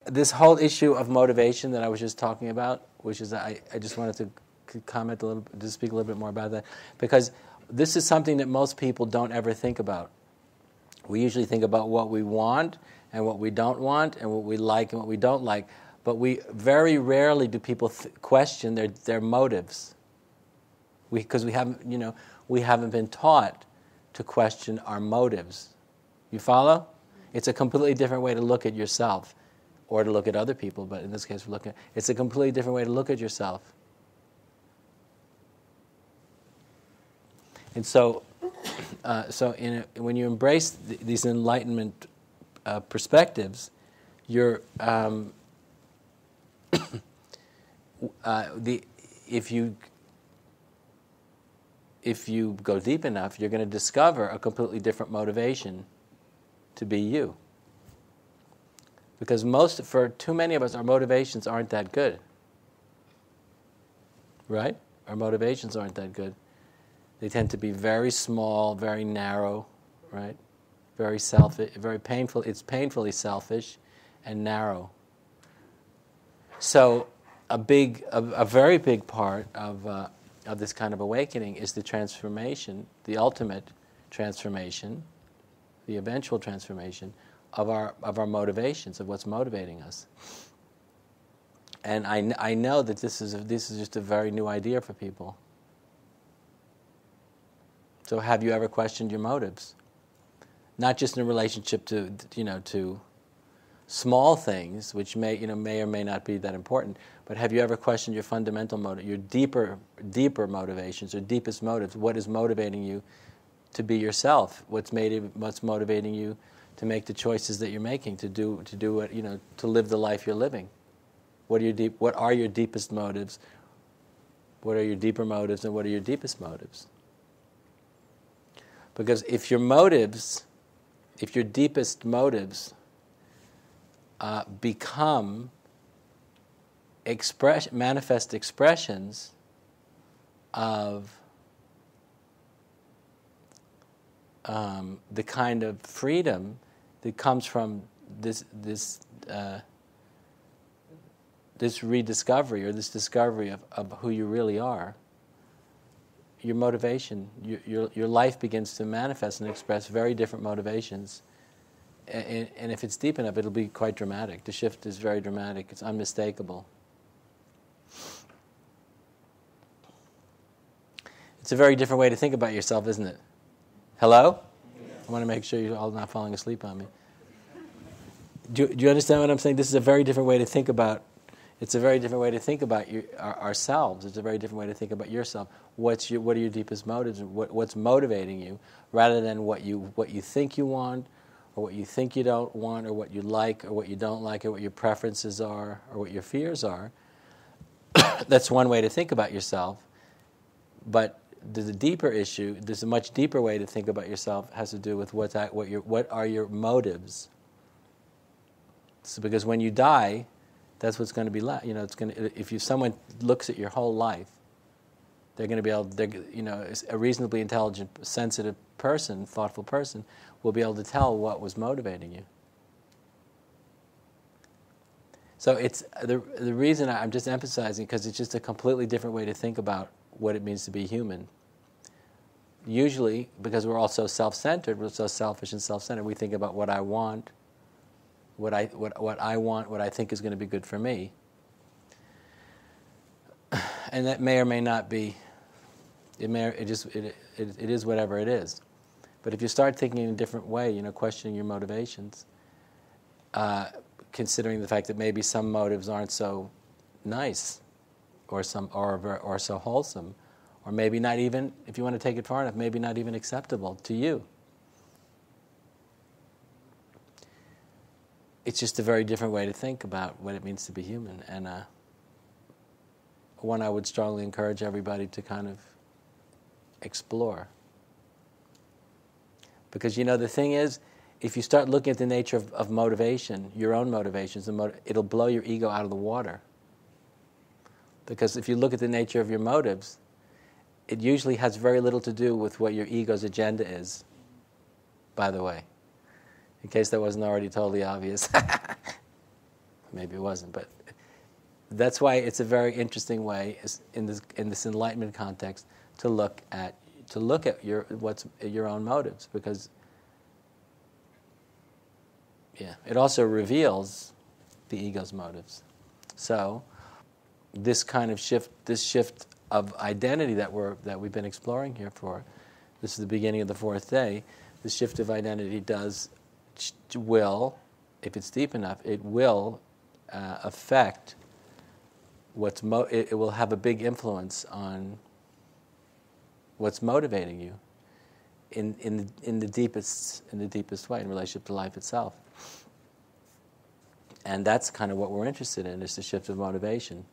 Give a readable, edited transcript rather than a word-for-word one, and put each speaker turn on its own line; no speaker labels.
this whole issue of motivation that I was just talking about, which is I just wanted to comment a little, to speak a little bit more about that, because this is something that most people don't ever think about. We usually think about what we want and what we don't want, and what we like and what we don't like, but we very rarely do people question their motives. Because we haven't been taught to question our motives. You follow? It's a completely different way to look at yourself, or to look at other people, but in this case it's a completely different way to look at yourself. And so when you embrace these Enlightenment perspectives, you're if you go deep enough, you're going to discover a completely different motivation to be you. Because for too many of us, our motivations aren't that good. Right? Our motivations aren't that good. They tend to be very small, very narrow, right? Very selfish, very painful. It's painfully selfish and narrow. So a very big part of this kind of awakening is the transformation, the ultimate transformation, the eventual transformation of our motivations, of what's motivating us. And I know that this is just a very new idea for people. So have you ever questioned your motives? Not just in relationship to small things, which may or may not be that important, but have you ever questioned your fundamental motive, your deeper motivations, or deepest motives? What is motivating you to be yourself? What's motivating you to make the choices that you're making, to do what, to live the life you're living? What are your deepest motives? What are your deeper motives, and what are your deepest motives? Because if your deepest motives become manifest expressions of the kind of freedom that comes from this rediscovery, or this discovery of who you really are, your motivation, your life begins to manifest and express very different motivations. And if it's deep enough, it'll be quite dramatic. The shift is very dramatic. It's unmistakable. It's a very different way to think about yourself, isn't it? Hello? Yeah. I want to make sure you're all not falling asleep on me. Do you understand what I'm saying? This is a very different way to think about. It's a very different way to think about ourselves. It's a very different way to think about yourself. What are your deepest motives? What's motivating you, rather than what you think you want, or what you think you don't want, or what you like, or what you don't like, or what your preferences are, or what your fears are. That's one way to think about yourself. But there's a deeper issue. There's a much deeper way to think about yourself. It has to do with what are your motives. So because when you die, that's what's going to be left. If someone looks at your whole life, they're going to be able. A reasonably intelligent, sensitive person, thoughtful person, will be able to tell what was motivating you. So it's the reason I'm just emphasizing, because it's just a completely different way to think about what it means to be human. Usually, because we're all so self-centered, we're so selfish and self-centered, we think about what I want, what I want, what I think is going to be good for me. And that may or may not be. It is whatever it is. But if you start thinking in a different way, questioning your motivations, considering the fact that maybe some motives aren't so nice, or so wholesome, or maybe not even, if you want to take it far enough, maybe not even acceptable to you. It's just a very different way to think about what it means to be human, and one I would strongly encourage everybody to kind of explore. Because the thing is, if you start looking at the nature of motivation, your own motivations, it'll blow your ego out of the water. Because if you look at the nature of your motives, it usually has very little to do with what your ego's agenda is, by the way, in case that wasn't already totally obvious. maybe it wasn't, but that's why it's a very interesting way in this enlightenment context to look at your own motives, because it also reveals the ego's motives. So this kind of shift, this shift of identity that we've been exploring here this is the beginning of the fourth day. The shift of identity will, if it's deep enough, it will affect it will have a big influence on what's motivating you in the deepest way, in relationship to life itself. And that's kind of what we're interested in, is the shift of motivation.